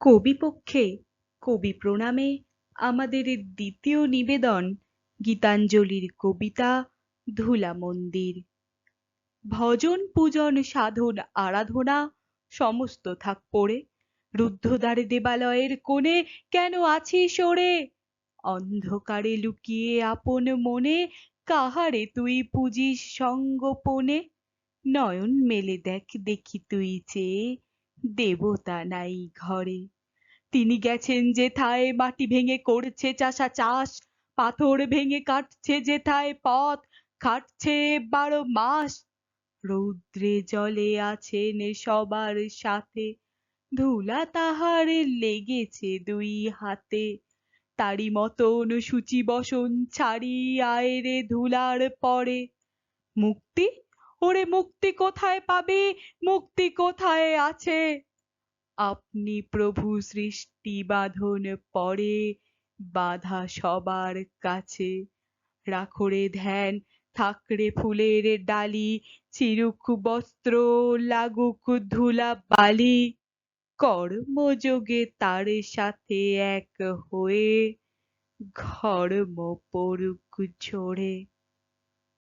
কবিপক্ষে কবি প্রণামে আমাদের দ্বিতীয় নিবেদন গীতাঞ্জলির কবিতা ধুলা মন্দির। ভজন পূজন সাধন আরাধনা সমস্ত থাক পড়ে, রুদ্ধদ্বারে দেবালয়ের কোণে কেন আছিস সরে? অন্ধকারে লুকিয়ে আপন মনে কাহারে তুই পুজিস সঙ্গোপনে? নয়ন মেলে দেখ দেখি তুই চেয়ে, দেবতা নাই ঘরে। তিনি গেছেন যেথায় মাটি ভেঙে করছে চাষা চাষ, পাথর ভেঙে কাটছে যেথায় পথ খাটছে 12 মাস। রৌদ্রে জলে আছেন সবার সাথে, ধুলা তাহার লেগেছে 2 হাতে। তারি মতন সূচি বসন ছাড়ি আয় রে ধুলার পরে। মুক্তি? ওরে মুক্তি কোথায় পাবি? মুক্তি কোথায় আছে? আপনি প্রভু সৃষ্টি বাঁধন পরে, বাঁধা সবার কাছে। রাখরে ধ্যান, থাকরে ফুলের ডালি, চিরুক বস্ত্র, লাগুক ধুলা বালি। কর্মযোগে তার সাথে এক হয়ে, ঘর্ম পড়ুক ঝরে।